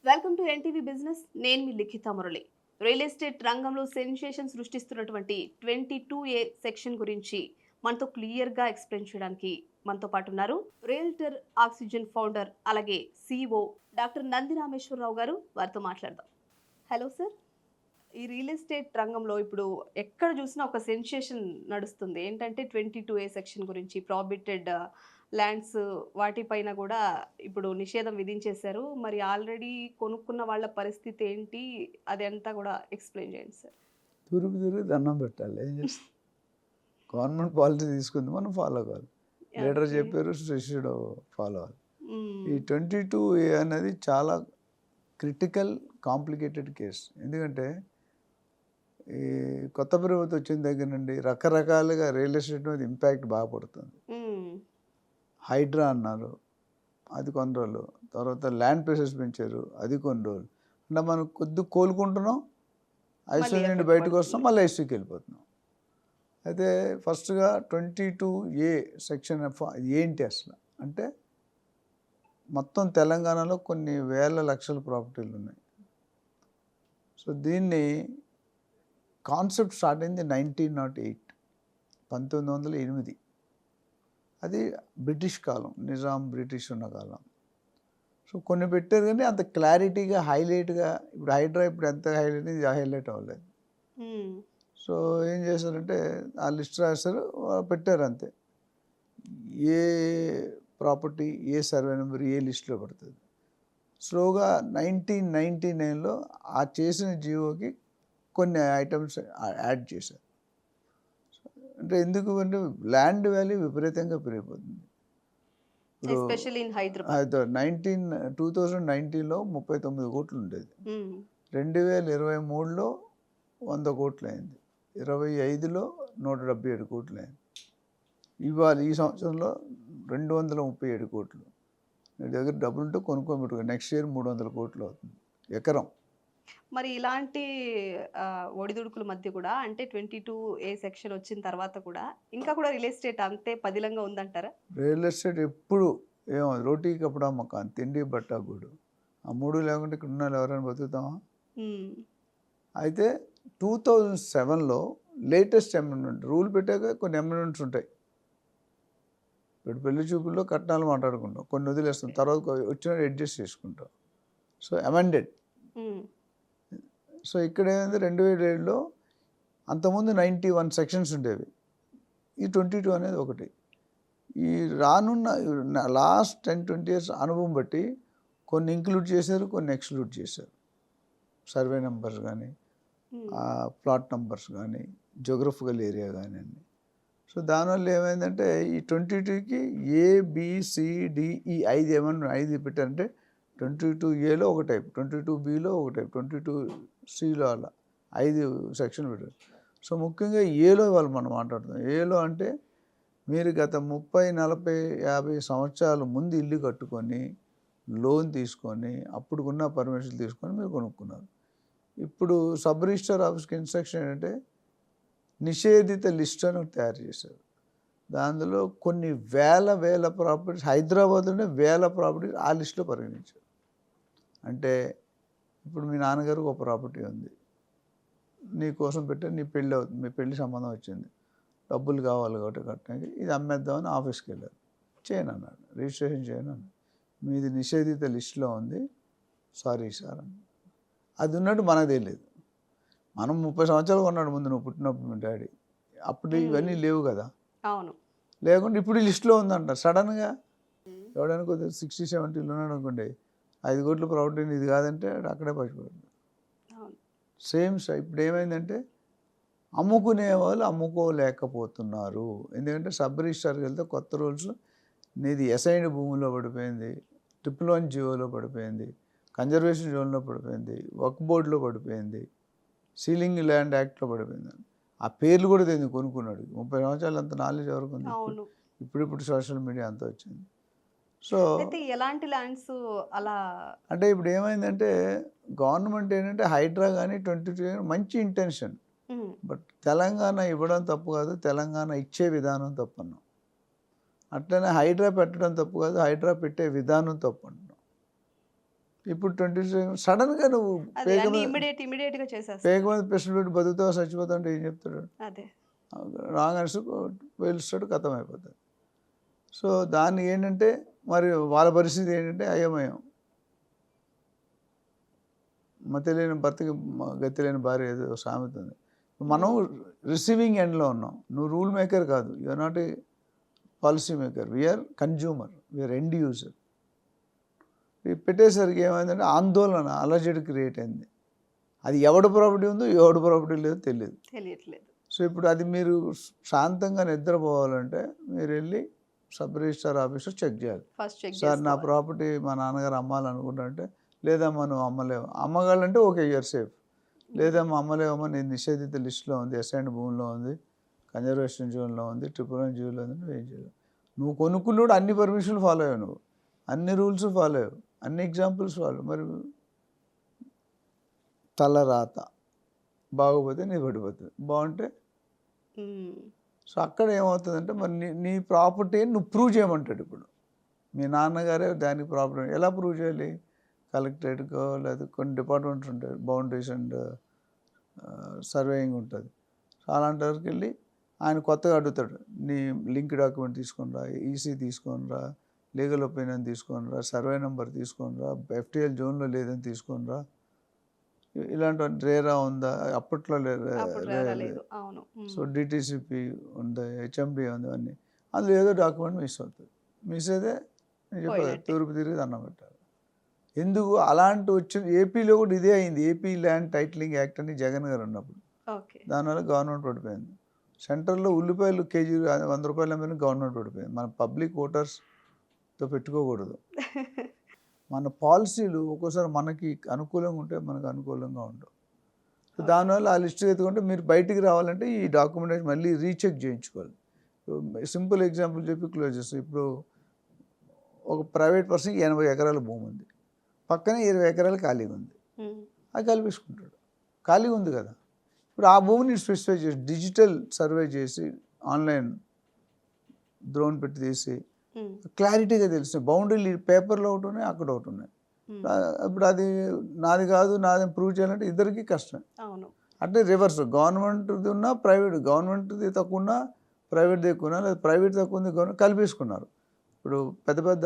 Welcome to NTV business. నేను మీ లిఖిత Murali. Real estate రంగంలో sensation సృష్టిస్తున్నటువంటి 22A section గురించి మనతో క్లియర్గా ఎక్స్ప్లెయిన్ చేయడానికి మనతో పాటు ఉన్నారు రియల్టర్ ఆక్సిజన్ ఫౌండర్ అలాగే సిఇఓ డాక్టర్ నంది రామేశ్వరరావు గారు. వారితో మాట్లాడదాం. Hello sir. ఈ రియల్ ఎస్టేట్ రంగంలో ఇప్పుడు ఎక్కడ చూసినా ఒక సెన్సేషన్ నడుస్తుంది. ఏంటంటే 22A సెక్షన్ గురించి ప్రాబిటెడ్ ల్యాండ్స్ వాటిపైన కూడా ఇప్పుడు నిషేధం విధించేశారు. మరి ఆల్రెడీ కొనుక్కున్న వాళ్ళ పరిస్థితి ఏంటి? అదంతా కూడా ఎక్స్‌ప్లెయిన్ చేయండి సార్. తూర్పు తిరిగి దండం పెట్టాలి. ఏం చేస్తాం? గవర్నమెంట్ పాలసీ తీసుకుంది, మనం ఫాలో కావాలి. Leader okay. చెప్పారు, శిష్యుడు ఫాలో అవ్వాలి. హ్మ్. ఈ 22A అనేది చాలా క్రిటికల్, కాంప్లికేటెడ్ కేసు. ఎందుకంటే ఈ కొత్త ప్రభుత్వం వచ్చిన దగ్గర నుండి రకరకాలుగా రియల్ ఎస్టేట్ మీద ఇంపాక్ట్ బాగా పడుతుంది. హ్మ్. హైడ్రా అన్నారు, అది కొన్ని రోజులు. తర్వాత ల్యాండ్ ప్రెసెస్ పెంచారు, అది కొన్ని రోజులు. అంటే మనం కొద్దిగా కోలుకుంటున్నాం, ఐసీ మళ్ళీ నుండి ఎఫెక్ట్ బయటకు వస్తాం, పడుతుంది. మళ్ళీ ఐసీకి వెళ్ళిపోతున్నాం. అయితే ఫస్ట్గా 22A సెక్షన్ ఏంటి అసలు అంటే, మొత్తం తెలంగాణలో కొన్ని వేల లక్షల ప్రాపర్టీలు ఉన్నాయి. సో దీన్ని కాన్సెప్ట్ స్టార్ట్ అయింది 1908, 1908. అది బ్రిటిష్ కాలం, నిజాం బ్రిటిష్ ఉన్న కాలం. సో కొన్ని పెట్టారు కానీ అంత క్లారిటీగా హైలైట్గా, ఇప్పుడు హైడ్రా ఇప్పుడు ఎంత హైలైట్, ఇది హైలైట్ అవ్వలేదు. హ్మ్. సో ఏం చేశారంటే ఆ లిస్ట్ రాశారు, పెట్టారు అంతే. ఏ ప్రాపర్టీ, ఏ సర్వే నెంబర్ ఏ లిస్టులో పడుతుంది. స్లోగా 1999లో ఆ చేసిన జియోకి కొన్ని ఐటమ్స్ యాడ్ చేశారు. అంటే ఎందుకు అంటే ల్యాండ్ వాల్యూ విపరీతంగా పెరిగిపోతుంది. ఇప్పుడు ఎస్పెషల్లీ ఇన్ హైదరాబాద్. 2019లో 39 కోట్లు ఉండేది. హ్మ్. 2023లో 100 కోట్లు అయింది. 25లో 177 కోట్లు అయింది. ఇవాళ ఈ సంవత్సరంలో 237 కోట్లు. నీ దగ్గర డబ్బులుంటే కొనుక్కొని పెట్టుకో. నెక్స్ట్ ఇయర్ 300 కోట్లు అవుతుంది ఎకరం. మరి ఇలాంటి ఒడిదుడుకుల మధ్య కూడా అంటే 22A సెక్షన్ వచ్చిన తర్వాత కూడా ఇంకా కూడా రియల్ ఎస్టేట్ అంతే పదిలంగా ఉందంటారా? రియల్ ఎస్టేట్ ఎప్పుడు ఏమో రోటీ కపడా మకాన్, తిండి బట్ట గూడు. ఆ మూడు లేకుంటే ఇక్కడ ఉన్న వాళ్ళు ఎవరైనా బతుకుతామా? హ్మ్. అయితే 2007లో లేటెస్ట్ అమెండ్మెంట్ రూల్ పెట్టాక కొన్ని అమెండ్మెంట్స్ ఉంటాయి. ఇప్పుడు పెళ్లి చూపుల్లో కట్నాలు మాట్లాడుకుంటాం, కొన్ని వదిలేస్తాం, తర్వాత వచ్చిన అడ్జస్ట్ చేసుకుంటాం. So amended. హ్మ్. సో ఇక్కడ ఏమైంది, 2007లో అంతకుముందు 91 సెక్షన్స్ ఉండేవి, ఈ 22 అనేది ఒకటి. ఈ రానున్న లాస్ట్ 10-20 ఇయర్స్ అనుభవం బట్టి కొన్ని ఇంక్లూడ్ చేశారు, కొన్ని ఎక్స్క్లూడ్ చేశారు. సర్వే నెంబర్స్ కానీ, హ్మ్. ప్లాట్ నెంబర్స్ కానీ, జోగ్రఫికల్ ఏరియా కానివ్వండి. సో దానివల్ల ఏమైందంటే ఈ 22కి ABCDE 5 ఏమన్నా 5 పెట్టారంటే 22Aలో ఒక టైప్, 22Bలో ఒక టైప్, 22Cలో అలా 5 సెక్షన్ పెట్టారు. సో ముఖ్యంగా ఏలో వాళ్ళు మనం మాట్లాడుతాం. ఏలో అంటే మీరు గత 30, 40, 50 సంవత్సరాల ముందు ఇల్లు కట్టుకొని లోన్ తీసుకొని అప్పుడుకున్న పర్మిషన్లు తీసుకొని మీరు కొనుక్కున్నారు. ఇప్పుడు సబ్ రిజిస్టర్ ఆఫీస్కి ఇన్స్ట్రక్షన్ ఏంటంటే నిషేధిత లిస్ట్ అని ఒకటి తయారు చేశారు. దానిలో కొన్ని వేల ప్రాపర్టీస్, హైదరాబాద్లోనే వేల ప్రాపర్టీస్ ఆ లిస్టులో పరిగణించారు. అంటే ఇప్పుడు మీ నాన్నగారికి ఒక ప్రాపర్టీ ఉంది, నీ కోసం పెట్టారు, నీ పెళ్ళి అవుతుంది, మీ పెళ్లి సంబంధం వచ్చింది, డబ్బులు కావాలి కాబట్టి కట్టడానికి, ఇది అమ్మేద్దామని ఆఫీస్కి వెళ్ళారు. చేయను అన్నాడు, రిజిస్ట్రేషన్ చేయను అన్నాడు. మీది నిషేధిత లిస్టులో ఉంది, సారీ సార్ అని. అది ఉన్నట్టు మనకు తెలియదు. మనం 30 సంవత్సరాలు కొన్నాడు ముందు, నువ్వు పుట్టినప్పుడు మీ డాడీ. అప్పుడు ఇవన్నీ లేవు కదా. అవును. లేకుంటే ఇప్పుడు ఈ లిస్టులో ఉందంటారు సడన్గా. ఎవడైనా కొద్దిగా 60-70 ఉన్నాడు అనుకోండి, 5 కోట్ల ప్రాపర్టీని ఇది కాదంటే అక్కడే పడిపోతుంది. అవును. సేమ్ ఇప్పుడు ఏమైందంటే అమ్ముకునే వాళ్ళు అమ్ముకోలేకపోతున్నారు. ఎందుకంటే సబ్ రిజిస్టర్కి వెళ్తే కొత్త రూల్స్, నీది అసైన్డ్ భూముల్లో పడిపోయింది, ట్రిపుల్ 1 జియోలో పడిపోయింది, కన్జర్వేషన్ జోన్లో పడిపోయింది, వక్ఫ్ బోర్డులో పడిపోయింది, సీలింగ్ ల్యాండ్ యాక్ట్లో పడిపోయింది. ఆ పేర్లు కూడా తెలియదు కొనుక్కున్నాడు. 30 సంవత్సరాలు అంత నాలెడ్జ్ ఎవరికి ఉంది? అవును. ఇప్పుడు సోషల్ మీడియా అంతా వచ్చింది. సో అయితే ఎలాంటి ల్యాండ్స్ అలా? అంటే ఇప్పుడు ఏమైందంటే గవర్నమెంట్ ఏంటంటే హైడ్రా కానీ 22 మంచి ఇంటెన్షన్, హ్మ్. బట్ తెలంగాణ ఇవ్వడం తప్పు కాదు, తెలంగాణ ఇచ్చే విధానం తప్పు అన్నాం. అట్లనే హైడ్రా పెట్టడం తప్పు కాదు, హైడ్రా పెట్టే విధానం తప్పు అంటున్నాం. ఇప్పుడు 20 సడన్గా నువ్వు అదే పేక అన్ని మీద ఇమ్మీడియట్‌గా పేక చేసేస్తున్నారు. మీద ప్రశ్న పెట్టి బతుకుతావా చచ్చిపోతావు అంటే ఏం చెప్తాడు? అదే. రాంగ్ ఆన్సర్ పేలుస్తాడు, ఖతం అయిపోతుంది. సో దాన్ని ఏంటంటే మరి వాళ్ళ పరిస్థితి ఏంటంటే అయోమయం. మతి లేని భర్తకి గతి లేని భార్య ఏదో సామెత ఉంది. మనం రిసీవింగ్ ఎండ్లో ఉన్నాం. నువ్వు రూల్ మేకర్ కాదు. You are not a policy maker. We are consumer, we are end user. పెట్టేసరికి ఏమైందంటే ఆందోళన, అలజడి క్రియేట్ అయింది. అది ఎవడి ప్రాపర్టీ ఉందో ఎవడి ప్రాపర్టీ లేదో తెలియదు. తెలియట్లేదు. సో ఇప్పుడు అది మీరు శాంతంగా నిద్రపోవాలంటే మీరు వెళ్ళి సబ్ రిజిస్ట్రార్ ఆఫీస్లో చెక్ చేయాలి. ఫస్ట్ చెక్ సార్ నా చేసుకోవాలి. ప్రాపర్టీ మా నాన్నగారు అమ్మాలనుకుంటా అంటే, లేదమ్మా నువ్వు అమ్మలేవు. అమ్మగాలంటే ఓకే, యూఆర్ సేఫ్. లేదమ్మా అమ్మలేవమ్మా, నేను నిషేధిత లిస్టులో ఉంది, అసైన్డ్ భూమిలో ఉంది, కన్జర్వేషన్ జోన్లో ఉంది, ట్రిపుల్ జీవోలో ఉంది, నువ్వేం చేయలేవు. నువ్వు కొనుక్కున్నాడు అన్ని పర్మిషన్లు ఫాలో అయ్యావు, నువ్వు అన్ని రూల్స్ ఫాలో అయ్యావు, అన్ని ఎగ్జాంపుల్స్ ఫాలో. మరి తలరాత బాగోపోతే నీ పడిపోతుంది, బాగుంటే. సో అక్కడ ఏమవుతుందంటే మరి నీ ప్రాపర్టీ నువ్వు ప్రూవ్ చేయమంటాడు. ఇప్పుడు మీ నాన్నగారే దానికి ప్రాపర్టీ ఎలా ప్రూవ్ చేయాలి? కలెక్టరేట్కో లేదా కొన్ని డిపార్ట్మెంట్స్ ఉంటాయి, బౌండరీస్ అండ్ సర్వేయింగ్ ఉంటుంది. సో అలాంటి వరకు వెళ్ళి ఆయన కొత్తగా అడుగుతాడు, నీ లింక్ డాక్యుమెంట్ తీసుకొనిరా, ఈసీ తీసుకొనిరా, లీగల్ ఒపీనియన్ తీసుకొనిరా, సర్వే నెంబర్ తీసుకొనిరా, ఎఫ్టీఎల్ జోన్లో లేదని తీసుకొనిరా. ఇలాంటి రేరా ఉందా? అప్పట్లో లేదు. అవును. సో డిటీసీపీ ఉంది, హెచ్ఎండి ఉంది, అన్నీ. అందులో ఏదో డాక్యుమెంట్ మిస్ అవుతుంది. మిస్ అయితే నేను చెప్పాను తూర్పు తిరిగి దండం పెట్టాలి. ఎందుకు అలాంటి వచ్చిన ఏపీలో కూడా ఇదే అయింది. ఏపీ ల్యాండ్ టైటిలింగ్ యాక్ట్ అని జగన్ గారు ఉన్నప్పుడు దానివల్ల గవర్నమెంట్ పడిపోయింది. సెంట్రల్లో ఉల్లిపాయలు కేజీ 100 రూపాయలు అమ్మిన గవర్నమెంట్ పడిపోయింది. మన పబ్లిక్ ఓటర్స్తో పెట్టుకోకూడదు. మన పాలసీలు ఒక్కోసారి మనకి అనుకూలంగా ఉంటే మనకు అనుకూలంగా ఉండవు. సో దానివల్ల ఆ లిస్ట్ ఎత్తుకుంటే మీరు బయటికి రావాలంటే ఈ డాక్యుమెంటేషన్ మళ్ళీ రీచెక్ చేయించుకోవాలి. సింపుల్ ఎగ్జాంపుల్ చెప్పి క్లోజ్ చేస్తాం. ఇప్పుడు ఒక ప్రైవేట్ పర్సన్కి 80 ఎకరాల భూమి ఉంది, పక్కనే 20 ఎకరాలు ఖాళీగా ఉంది. అది కల్పించుకుంటాడు, ఖాళీగా ఉంది కదా. ఇప్పుడు ఆ భూమిని స్పెసిఫై చేసి డిజిటల్ సర్వే చేసి ఆన్లైన్ డ్రోన్ పెట్టి తీసి క్లారిటీగా తెలుస్తుంది. బౌండరీ పేపర్లో ఒకటి ఉన్నాయి, అక్కడ ఒకటి ఉన్నాయి. ఇప్పుడు అది నాది కాదు, నాది ప్రూవ్ చేయాలంటే ఇద్దరికి కష్టం. అంటే రివర్స్, గవర్నమెంట్ది ఉన్నా ప్రైవేట్, గవర్నమెంట్ది తక్కువ ఉన్నా ప్రైవేట్ది ఎక్కువ ఉన్నా, లేదా ప్రైవేట్ తక్కువ ఉంది గవర్నమెంట్ కలిపేసుకున్నారు. ఇప్పుడు పెద్ద పెద్ద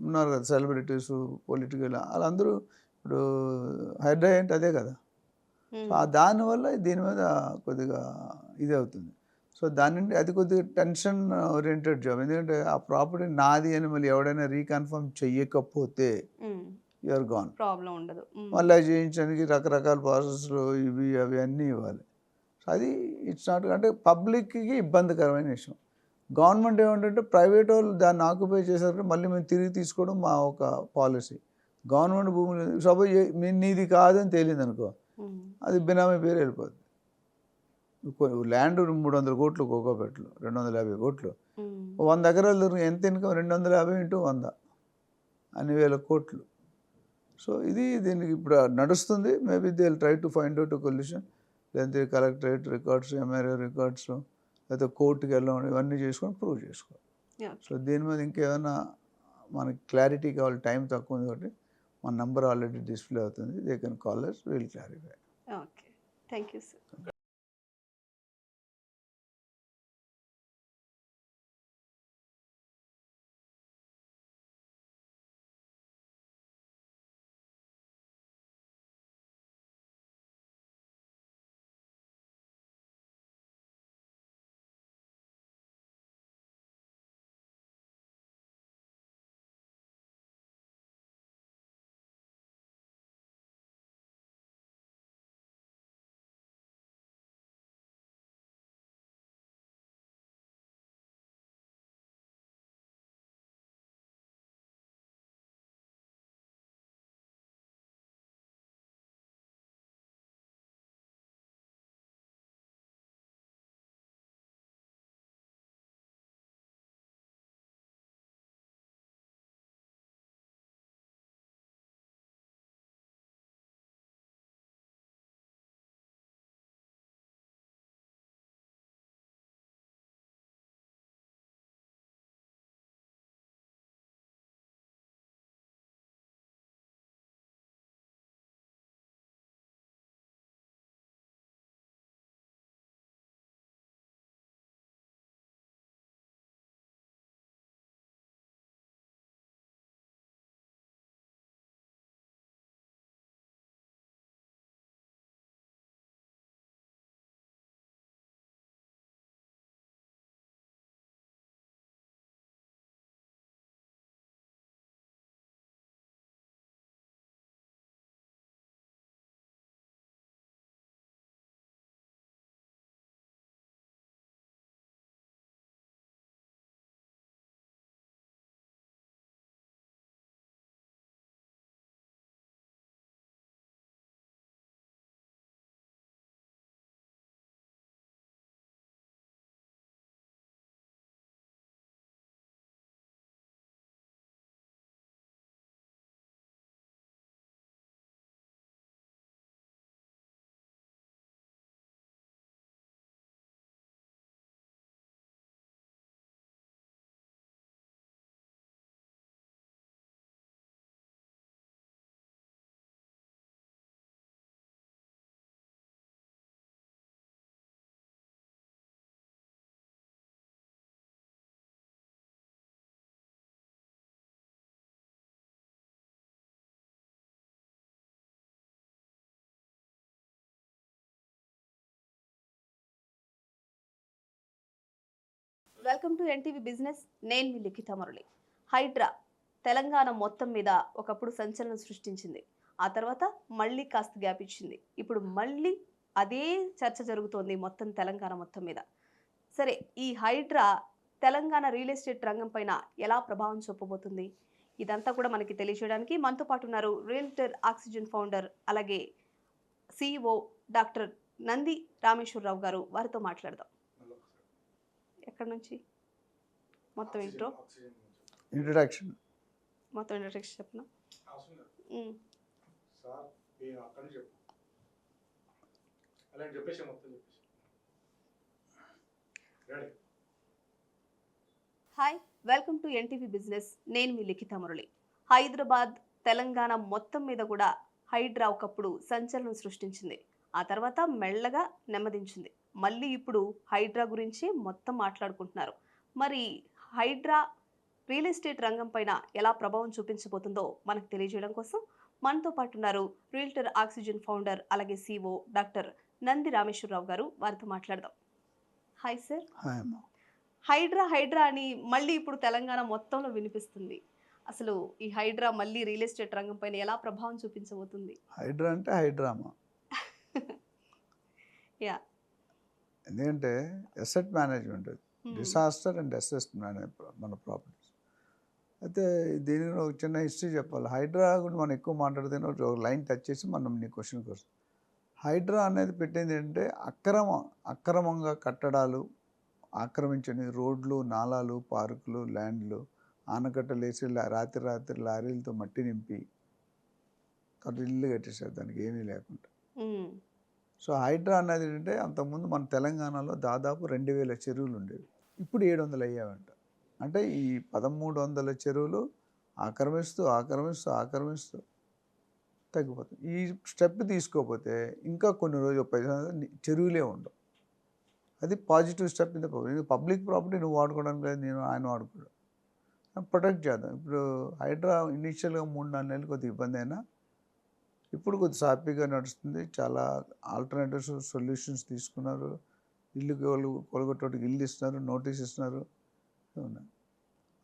ఉన్నారు కదా సెలబ్రిటీస్, పొలిటికల్, వాళ్ళందరూ ఇప్పుడు హెడ్ ఏంటి అదే కదా. సో దానివల్ల దీని మీద కొద్దిగా ఇది అవుతుంది. సో దాని నుండి అది కొద్దిగా టెన్షన్ ఓరియంటెడ్ జాబ్. ఎందుకంటే ఆ ప్రాపర్టీ నాది అని మళ్ళీ ఎవడైనా రీకన్ఫర్మ్ చెయ్యకపోతే యూఆర్ గాన్. ప్రాబ్లం ఉండదు. మళ్ళీ చేయించడానికి రకరకాల ప్రాసెస్లు ఇవి అవి అన్నీ ఇవ్వాలి. సో అది ఇట్స్ నాట్, అంటే పబ్లిక్కి ఇబ్బందికరమైన విషయం. గవర్నమెంట్ ఏమంటే ప్రైవేట్ వాళ్ళు దాన్ని ఆక్యుపై చేశారంటే మళ్ళీ మేము తిరిగి తీసుకోవడం మా ఒక పాలసీ. గవర్నమెంట్ భూములు సపోజ్ నీది కాదని తేలింది అనుకో, అది బినామీ పేరు వెళ్ళిపోద్ది. ల్యాండ్ 300 కోట్లు కోకోపెట్లు, 250 కోట్లు, 100 ఎకరాలు దొరికి ఎంత ఇన్కమ్? 250 ఇంటూ 100 అన్ని వేల కోట్లు. సో ఇది దీనికి ఇప్పుడు నడుస్తుంది. Maybe they will try to find out solution. లేదంటే కలెక్టరేట్ రికార్డ్స్, ఎంఆర్ఓ రికార్డ్స్, లేకపోతే కోర్టుకి వెళ్ళడం, ఇవన్నీ చేసుకొని ప్రూవ్ చేసుకోవాలి. సో దీని మీద ఇంకేమైనా మనకి క్లారిటీ కావాలి, టైం తక్కువ ఉంది కాబట్టి మన నెంబర్ ఆల్రెడీ డిస్ప్లే అవుతుంది. They can call us, we will clarify. Okay, thank you sir. Welcome to NTV business. నేను మీ లిఖిత మురళి. హైడ్రా తెలంగాణ మొత్తం మీద ఒకప్పుడు సంచలనం సృష్టించింది. ఆ తర్వాత మళ్ళీ కాస్త గ్యాప్ ఇచ్చింది. ఇప్పుడు మళ్ళీ అదే చర్చ జరుగుతోంది మొత్తం తెలంగాణ మొత్తం మీద. సరే, ఈ హైడ్రా తెలంగాణ రియల్ ఎస్టేట్ రంగం పైన ఎలా ప్రభావం చూపబోతుంది? ఇదంతా కూడా మనకి తెలియజేయడానికి మనతో పాటు ఉన్నారు రియల్టర్ ఆక్సిజన్ ఫౌండర్, అలాగే సిఇఓ డాక్టర్ నంది రామేశ్వరరావు గారు. వారితో మాట్లాడదాం. ఎక్కడి నుంచి మొత్తం ఇంట్రడక్షన్ చెప్పనా? Hi, welcome to NTV business. నేను మీ లిఖిత మురళి. హైదరాబాద్ తెలంగాణ మొత్తం మీద కూడా హైడ్రా ఒకప్పుడు సంచలనం సృష్టించింది. ఆ తర్వాత మెల్లగా నెమ్మదించింది. మళ్ళీ ఇప్పుడు హైడ్రా గురించి మొత్తం మాట్లాడుకుంటున్నారు. మరి హైడ్రా రియల్ ఎస్టేట్ రంగం పైన ఎలా ప్రభావం చూపించబోతుందో మనకు తెలియజేయడం కోసం మనతో పాటు ఉన్నారు రియల్టర్ ఆక్సిజన్ ఫౌండర్, అలాగే సిఇఓ డాక్టర్ నంది రామేశ్వరరావు గారు. వారితో మాట్లాడదాం. Hi sir. హైడ్రా హైడ్రా అని మళ్ళీ ఇప్పుడు తెలంగాణ మొత్తంలో వినిపిస్తుంది. అసలు ఈ హైడ్రా మళ్ళీ రియల్ ఎస్టేట్ రంగం పైన ఎలా ప్రభావం చూపించబోతుంది? హైడ్రా అంటే హైడ్రామా. యా, ఎందుకంటే asset management, disaster and asset management మన ప్రాపర్టీస్. అయితే దీని ఒక చిన్న హిస్టరీ చెప్పాలి. హైడ్రా గురించి మనం ఎక్కువ మాట్లాడితే ఒక లైన్ టచ్ చేసి మనం నీ క్వశ్చన్కి వస్తాం. హైడ్రా అనేది పెట్టింది ఏంటంటే అక్రమంగా కట్టడాలు, ఆక్రమించని రోడ్లు, నాలాలు, పార్కులు, ల్యాండ్లు, ఆనకట్టలు వేసి రాత్రి లారీలతో మట్టి నింపి తర్వాత ఇల్లు కట్టేసారు దానికి ఏమీ లేకుండా. సో హైడ్రా అనేది ఏంటంటే అంతకుముందు మన తెలంగాణలో దాదాపు 2000 చెరువులు ఉండేవి. ఇప్పుడు 700 అయ్యావంట. అంటే ఈ 1300 చెరువులు ఆక్రమిస్తూ తగ్గిపోతుంది. ఈ స్టెప్ తీసుకోకపోతే ఇంకా కొన్ని రోజులు 10 చెరువులే ఉండవు. అది positive step in the public property. నువ్వు వాడుకోవడానికి లేదు, నేను ఆయన వాడుకోవడం, ప్రొటెక్ట్ చేద్దాం. ఇప్పుడు హైడ్రా ఇనీషియల్గా 3-4 నెలలు కొద్దిగా ఇబ్బంది అయినా ఇప్పుడు కొద్దిగా హ్యాపీగా నడుస్తుంది. చాలా ఆల్టర్నేటివ్స్ సొల్యూషన్స్ తీసుకున్నారు. ఇల్లు కొలగొట్టడానికి ఇల్లు ఇస్తున్నారు, నోటీస్ ఇస్తున్నారు.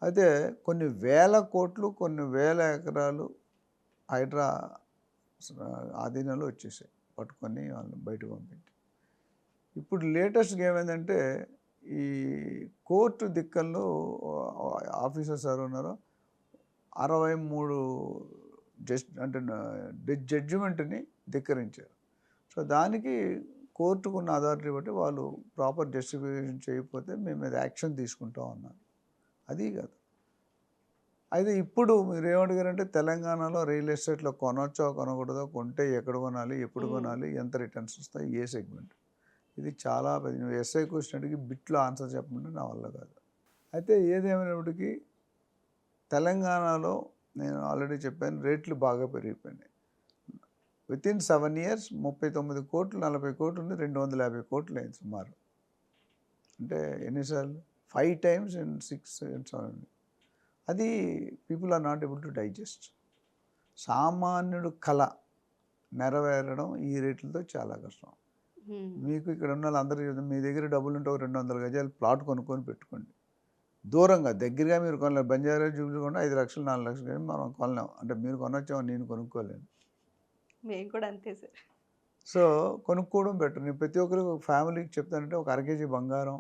అయితే కొన్ని వేల కోట్లు, కొన్ని వేల ఎకరాలు హైడ్రా ఆధీనంలో వచ్చేసాయి. పట్టుకొని వాళ్ళని బయటకు పంపించి ఇప్పుడు లేటెస్ట్గా ఏమైందంటే ఈ కోర్టు దిక్కల్లో ఆఫీసర్స్ ఎవరు ఉన్నారో 63 జడ్జిమెంట్ని ధిక్కరించారు. సో దానికి కోర్టుకు ఉన్న అథారిటీ బట్టి వాళ్ళు ప్రాపర్ జస్టిఫికేషన్ చేయకపోతే మేము మీద యాక్షన్ తీసుకుంటాం అన్నారు. అది కాదు. అయితే ఇప్పుడు మీరు ఏమడిగారంటే తెలంగాణలో రియల్ ఎస్టేట్లో కొనొచ్చో కొనకూడదో, కొంటే ఎక్కడ కొనాలి, ఎప్పుడు కొనాలి, ఎంత రిటర్న్స్ వస్తాయి, ఏ సెగ్మెంట్. ఇది చాలా పెద్ద. నువ్వు ఎస్ఐ క్వశ్చన్ అడిగి బిట్లో ఆన్సర్ చెప్పమంటే నా వల్ల కాదు. అయితే ఏదేమైనప్పటికీ తెలంగాణలో నేను ఆల్రెడీ చెప్పాను, రేట్లు బాగా పెరిగిపోయినాయి. వితిన్ 7 years 39 కోట్లు, 40 కోట్లు ఉంది, 250 కోట్లు అయింది సుమారు. అంటే ఎన్నిసార్లు? 5 times in 6 and 7. అది people are not able to digest. సామాన్యుడు కళ నెరవేరడం ఈ రేట్లతో చాలా కష్టం. మీకు ఇక్కడ ఉన్న వాళ్ళందరూ మీ దగ్గర డబ్బులు ఉంటే 200 గజాలు ప్లాట్ కొనుక్కొని పెట్టుకోండి. దూరంగా, దగ్గరగా మీరు కొనలేరు. బంజారా జూబ్లీ కూడా 5 లక్షలు 4 లక్షలు కానీ మనం కొనలేము. అంటే మీరు కొనొచ్చామో నేను కొనుక్కోలేను. మేము కూడా అంతే సార్. సో కొనుక్కోవడం బెటర్. నేను ప్రతి ఒక్కరు ఫ్యామిలీకి చెప్తానంటే ఒక 1 kg బంగారం,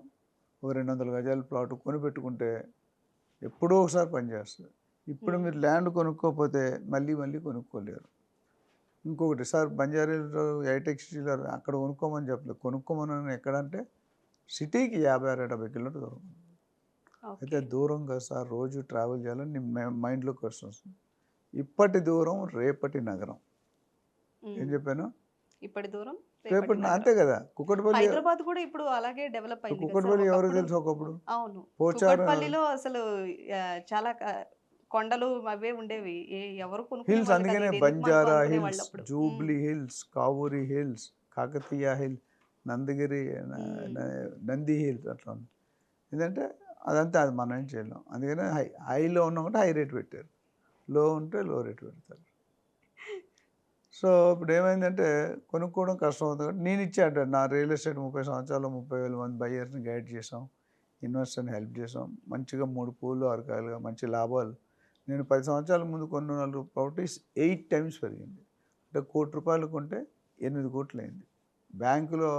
ఒక 200 గజాల ప్లాట్ కొని పెట్టుకుంటే ఎప్పుడో ఒకసారి పనిచేస్తుంది. ఇప్పుడు మీరు ల్యాండ్ కొనుక్కోకపోతే మళ్ళీ కొనుక్కోలేరు. ఇంకొకటి సార్, బంజారాలో హైటెక్ సిటీలో అక్కడ కొనుక్కోమని చెప్పలేదు, కొనుక్కోమని ఎక్కడంటే సిటీకి 50-60 కిలోమీటర్ దూరం. అయితే దూరంగా సార్ రోజు ట్రావెల్ చేయాలని మైండ్లోకి వస్తుంది. ఇప్పటి దూరం రేపటి నగరం. ఏం చెప్పాను? ఇప్పటి దూరం రేపటి అంతే కదా. కుక్కటపల్లి, హైదరాబాద్ కూడా ఇప్పుడు అలాగే డెవలప్ అయింది. కుక్కటపల్లి ఎవరు తెలుసు ఒకప్పుడు? అవును, పోచారం, కుక్కటపల్లిలో అసలు చాలా కొండలు అవే ఉండేవి. ఎవరు హిల్స్. అందుకనే Banjara hills, Jubilee hills, Kavuri hills, Kakatiya hill, Nandagiri, Nandi hills అట్లా ఉంది. ఎందుకంటే అదంతా అది మనం ఏం చేయలేం. అందుకనే హైలో ఉన్నామంటే హై రేట్ పెట్టారు, లో ఉంటే లో రేట్ పెడతారు. సో ఇప్పుడు ఏమైందంటే కొనుక్కోవడం కష్టం అవుతుంది. కాబట్టి నేను ఇచ్చాను నా రియల్ ఎస్టేట్ 30 సంవత్సరాలు 30,000 మంది బయ్యర్స్ని గైడ్ చేసాం. ఇన్వెస్టర్ని హెల్ప్ చేసాం. మంచిగా 3 పూలు 6 కాయలుగా మంచి లాభాలు. నేను 10 సంవత్సరాల ముందు కొన్న 4 ప్రాపర్టీస్ 8 టైమ్స్ పెరిగింది. అంటే ₹1,00,00,000 కొంటే 8,00,00,000 అయింది. బ్యాంకులో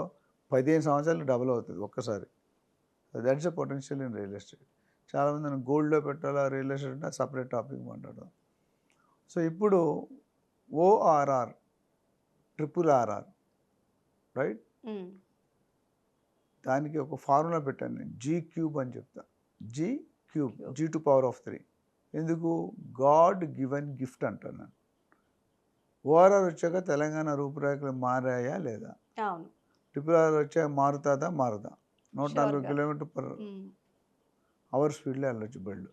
15 సంవత్సరాలు డబుల్ అవుతుంది ఒక్కసారి. That's a potential in real estate. చాలామంది నన్ను గోల్డ్‌లో పెట్టాలా రియల్ ఎస్టేట్ అంటే సపరేట్ టాపిక్ మాట్లాడదాం. సో ఇప్పుడు ఓఆర్ఆర్, ట్రిపుల్ ఆర్ఆర్ రైట్? హ్మ్. దానికి ఒక ఫార్ములా పెట్టాను నేను. G³ అని చెప్తా. G³ G⁻³ ఎందుకు? గాడ్ గివెన్ గిఫ్ట్ అంటాను నేను. ఓఆర్ఆర్ వచ్చాక తెలంగాణ రూపురేఖలు మారాయా లేదా? అవును. ట్రిపుల్ ఆర్ వచ్చాక మారుతుందా మారదా? 140 Sure గా. కిలోమీటర్ పర్ హ్మ్. అవర్ స్పీడ్లో వెళ్ళొచ్చు బళ్ళు.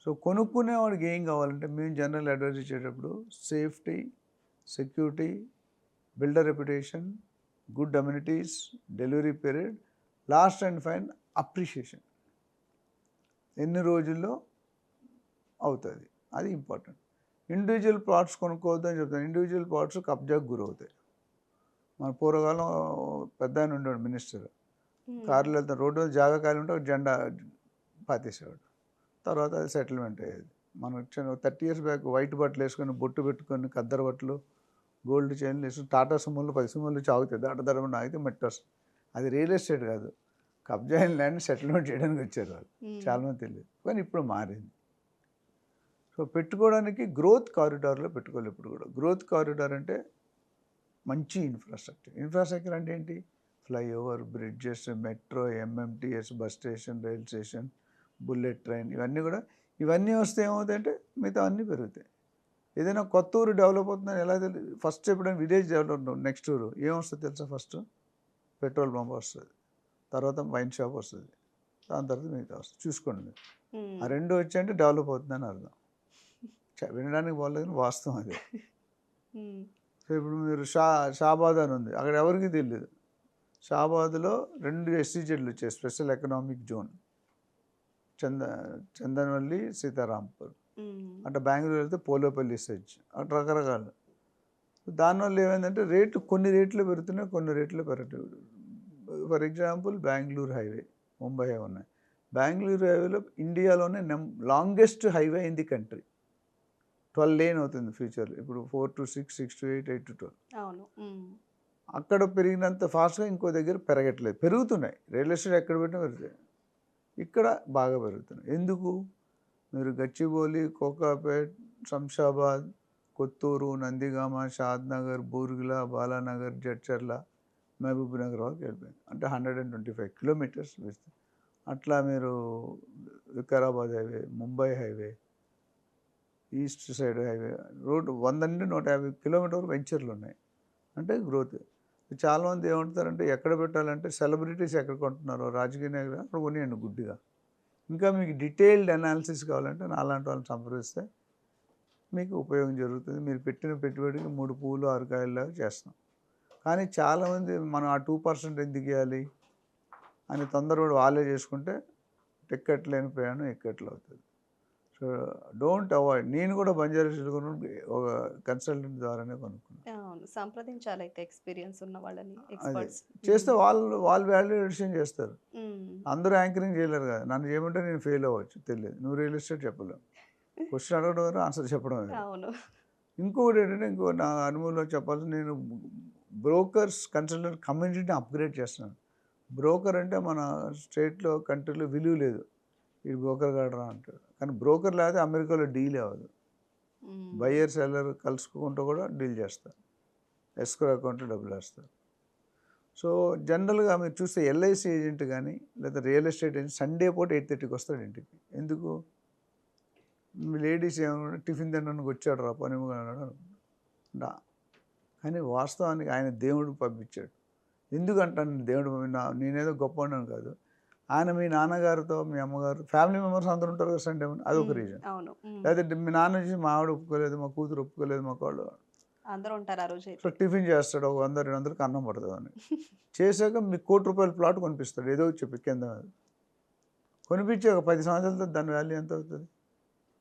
సో కొనుక్కునేవాడికి ఏం కావాలంటే మేము జనరల్ అడ్వైజ్ ఇచ్చేటప్పుడు safety, security, builder reputation, good amenities, delivery period, last and fine appreciation. ఎన్ని రోజుల్లో అవుతుంది, అది ఇంపార్టెంట్. ఇండివిజువల్ ప్లాట్స్ కొనుక్కోవద్దు అని చెప్తాను. ఇండివిజువల్ ప్లాట్స్ కబ్జాకు గురవుతాయి. మన పూర్వకాలం పెద్ద ఆయన ఉండేవాడు మినిస్టర్, కార్లు వెళ్తాం రోడ్డు మీద జాగా ఖాళీ ఉంటే ఒక జెండా పాతేసేవాడు. తర్వాత అది సెటిల్మెంట్ అయ్యేది. మనం 30 years బ్యాక్ వైట్ బట్టలు వేసుకొని బొట్టు పెట్టుకొని ఖద్దరు బట్టలు గోల్డ్ చైన్లు వేసుకుని టాటా సుమోలు 10 సుమోలు చాగుతాయి దాటదరకుండా ఆగితే మెట్టి వస్తుంది. అది రియల్ ఎస్టేట్ కాదు, కబ్జా అయిన ల్యాండ్ సెటిల్మెంట్ చేయడానికి వచ్చారు వాళ్ళు. చాలామంది తెలియదు, కానీ ఇప్పుడు మారింది. సో పెట్టుకోవడానికి గ్రోత్ కారిడార్లో పెట్టుకోవాలి. ఇప్పుడు కూడా గ్రోత్ కారిడార్ అంటే మంచి ఇన్ఫ్రాస్ట్రక్చర్. ఇన్ఫ్రాస్ట్రక్చర్ అంటే ఏంటి? Flyover, bridges, metro, MMTS, bus station, rail station, bullet train, ఇవన్నీ వస్తే ఏమవుతాయంటే మిగతా అన్నీ పెరుగుతాయి. ఏదైనా కొత్త ఊరు డెవలప్ అవుతుందని ఎలా తెలియదు? ఫస్ట్ ఎప్పుడైనా విలేజ్ డెవలప్ నెక్స్ట్ ఊరు ఏమొస్తుంది తెలుసా? ఫస్ట్ పెట్రోల్ పంప్ వస్తుంది, తర్వాత వైన్ షాప్ వస్తుంది, దాని తర్వాత మిగతా వస్తుంది. చూసుకోండి మీరు. ఆ రెండు వచ్చాయంటే డెవలప్ అవుతుందని అర్థం. వినడానికి బాగలేదు కానీ వాస్తవం అదే. సో ఇప్పుడు మీరు షాబాద్ అని ఉంది, అక్కడ ఎవరికి తెలియదు. షాబాద్లో 2 SEZలు వచ్చాయి, special economic zone, Chandanavalli, Sitarampur. అంటే బెంగళూరు వెళ్తే పోలోపల్లి సెజ్, అటు రకరకాలు. దానివల్ల ఏమైందంటే కొన్ని రేట్లు పెరుగుతున్నాయి, కొన్ని రేట్లు పెరగట్లేదు. For example Bengaluru highway, Mumbai highway ఉన్నాయి. బెంగళూరు హైవేలో ఇండియాలోనే longest highway in the country. 12 lane అవుతుంది ఫ్యూచర్లో. ఇప్పుడు 4 to 6, 6 to 8, 8 to 12. అవును. అక్కడ పెరిగినంత ఫాస్ట్గా ఇంకో దగ్గర పెరగట్లేదు. పెరుగుతున్నాయి, రియల్ ఎస్టేట్ ఎక్కడ పెట్టినా పెరుగుతాయి. ఇక్కడ బాగా పెరుగుతున్నాయి. ఎందుకు? మీరు గచ్చిబౌలి, కోకాపేట్, శంషాబాద్, కొత్తూరు, నందిగామ, షాద్నగర్, బూర్గుల, బాలానగర్, జడ్చర్ల, మహబూబ్ నగర్ వరకు వెళ్ళిపోయింది. అంటే 125 kilometers వేస్తుంది. అట్లా మీరు Vikarabad highway, Mumbai highway, east side highway, road 100 నుండి 150 kilometers వరకు వెంచర్లు ఉన్నాయి. అంటే గ్రోత్. చాలామంది ఏమంటారంటే ఎక్కడ పెట్టాలంటే సెలబ్రిటీస్ ఎక్కడ కొంటున్నారో రాజకీయ నాయకులు అక్కడ కొనియండి గుడ్డిగా. ఇంకా మీకు డీటెయిల్డ్ అనాలిసిస్ కావాలంటే నాలాంటి వాళ్ళని సంప్రదిస్తే మీకు ఉపయోగం జరుగుతుంది. మీరు పెట్టిన పెట్టుబడికి 3 పూలు 6 కాయల్లాగా చేస్తాం. కానీ చాలామంది మనం ఆ 2% ఎందుకు ఇవ్వాలి అని తొందరపడి వాళ్ళే చేసుకుంటే ఎక్కట్లేని ప్రయాణం ఎక్కట్లు అవుతుంది. So don't avoid. నేను కూడా బంజారాహిల్స్ ఒక కన్సల్టెంట్ ద్వారానే కొనుక్కున్నాను. అవును. సంప్రదించాలి అయితే ఎక్స్‌పీరియన్స్ ఉన్న వాళ్ళని, అదే ఎక్స్‌పర్ట్స్. చేస్తే వాళ్ళు వాల్యుయేషన్ చేస్తారు. అందరూ యాంకరింగ్ చేయలేరు కదా. నన్ను చేయమంటే నేను ఫెయిల్ అవ్వచ్చు, తెలియదు. నువ్వు రియల్ ఎస్టేట్ చెప్పలేవు. క్వశ్చన్ అడగడం వేరు, ఆన్సర్ చెప్పడం వేరు. అవును. ఇంకొకటి ఏంటంటే నా అనుభవంలో చెప్పాల్సి, నేను బ్రోకర్స్ కన్సల్టెంట్ కమ్యూనిటీని అప్గ్రేడ్ చేస్తున్నాను. బ్రోకర్ అంటే మన స్టేట్లో కంట్రీలో విలువ లేదు. ఈ బ్రోకర్ కాడరా అంటాడు. కానీ బ్రోకర్ లేకపోతే అమెరికాలో డీల్ అవ్వదు. బయ్యర్ సెల్లర్ కలుసుకుంటూ కూడా డీల్ చేస్తారు. ఎస్క్రో అకౌంట్లో డబ్బులు వేస్తారు. సో జనరల్గా మీరు చూస్తే LIC ఏజెంట్ కానీ లేదా రియల్ ఎస్టేట్ ఏజెంట్ సండే పూట 8:30కి వస్తాడు ఇంటికి. ఎందుకు? మీ లేడీస్ ఏమన్నా టిఫిన్ తినడానికి వచ్చాడు రా పని అన్నాడు అనుకుంటా. కానీ వాస్తవానికి ఆయన దేవుడు పంపించాడు. ఎందుకంటాను దేవుడు నేనేదో గొప్పవాడిని కాదు. ఆయన మీ నాన్నగారితో మీ అమ్మగారు ఫ్యామిలీ మెంబర్స్ అందరూ ఉంటారు కదా సండే అదొక రీజన్. అవును. లేదంటే మీ నాన్న వచ్చి మా ఆవిడ ఒప్పుకోలేదు, మా కూతురు ఒప్పుకోలేదు, మా వాళ్ళు అందరూ ఉంటారు ఆ రోజు సో అయితే. టిఫిన్ చేస్తాడు, ఒక 100-200కి అన్నం పడుతుంది అని చేశాక మీకు ₹1,00,00,000 ప్లాట్ కొనిపిస్తాడు. ఏదో చెప్పి కింద కొనిపించి ఒక 10 సంవత్సరాలతో దాని వాల్యూ ఎంత అవుతుంది?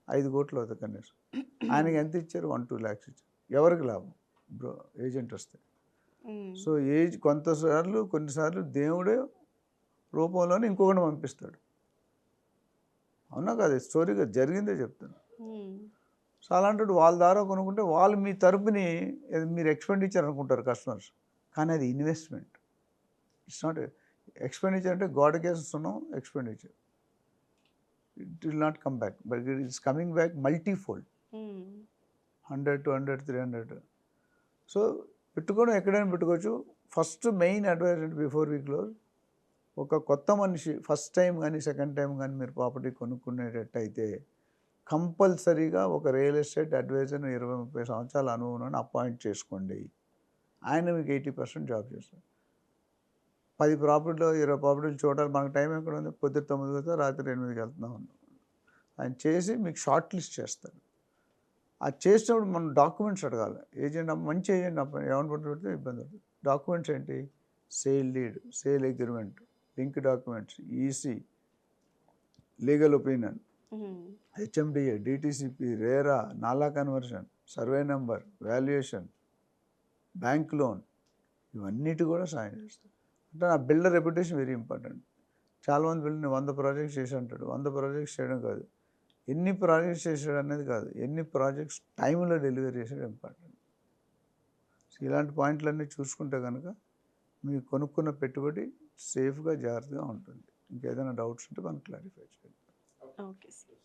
5 కోట్లు అవుతుంది కనీసం. ఆయనకి ఎంత ఇచ్చారు? 1-2 lakhs ఇచ్చారు. ఎవరికి లాభం? ఏజెంట్ వస్తే. సో కొన్నిసార్లు దేవుడే రూపంలోనే ఇంకొకటి పంపిస్తాడు. అవునా కదా, స్టోరీగా జరిగిందే చెప్తాను. సో అలాంటి వాళ్ళ ద్వారా కొనుక్కుంటే వాళ్ళు మీ తరపుని మీరు ఎక్స్పెండిచర్ అనుకుంటారు కస్టమర్స్, కానీ అది ఇన్వెస్ట్మెంట్. It's not expenditure. అంటే గాడ్ కేసెస్ ఉన్నాం expenditure, it will not come back, but it is coming back multifold, 100, 200, 300. So పెట్టుకోవడం ఎక్కడైనా పెట్టుకోవచ్చు. ఫస్ట్ మెయిన్ అడ్వైజ్ అంటే బిఫోర్ వీ క్లోజ్, ఒక కొత్త మనిషి ఫస్ట్ టైం కానీ సెకండ్ టైం కానీ మీరు ప్రాపర్టీ కొనుక్కునేటట్టయితే కంపల్సరీగా ఒక రియల్ ఎస్టేట్ అడ్వైజర్ని 20-30 సంవత్సరాల అనుభవం అపాయింట్ చేసుకోండి. ఆయన మీకు 80% జాబ్ చేస్తారు. 10 ప్రాపర్టీలో 20 ప్రాపర్టీలు చూడాలి, మనకు టైం ఎక్కడ ఉంది, పొద్దున్న 9 వెళ్తా రాత్రి 8కి వెళ్తున్నాం. ఆయన చేసి మీకు షార్ట్ లిస్ట్ చేస్తారు. అది చేసినప్పుడు మనం డాక్యుమెంట్స్ అడగాలి. ఏజెంట్ మంచి ఏజెంట్ ఏమని పెడితే ఇబ్బంది అవుతుంది. డాక్యుమెంట్స్ ఏంటి? Sale deed, sale agreement, link documents, EC, legal opinion, HMDA, DTCP, RERA, NALA conversion, survey number, valuation, bank loan, ఇవన్నిటి కూడా సాయం చేస్తాయి. అంటే నా బిల్డర్ రెప్యుటేషన్ వెరీ ఇంపార్టెంట్. చాలామంది బిల్డర్ 100 ప్రాజెక్ట్స్ చేసి అంటాడు. 100 ప్రాజెక్ట్స్ చేయడం కాదు, ఎన్ని ప్రాజెక్ట్స్ చేసాడు అనేది కాదు, ఎన్ని ప్రాజెక్ట్స్ టైంలో డెలివరీ చేసాడు ఇంపార్టెంట్. సో ఇలాంటి పాయింట్లన్నీ చూసుకుంటే కనుక మీరు కొనుక్కున్న పెట్టుబడి సేఫ్గా జాగ్రత్తగా ఉంటుంది. ఇంకేదైనా డౌట్స్ ఉంటే మనం క్లారిఫై చేయాలి. Okay sir.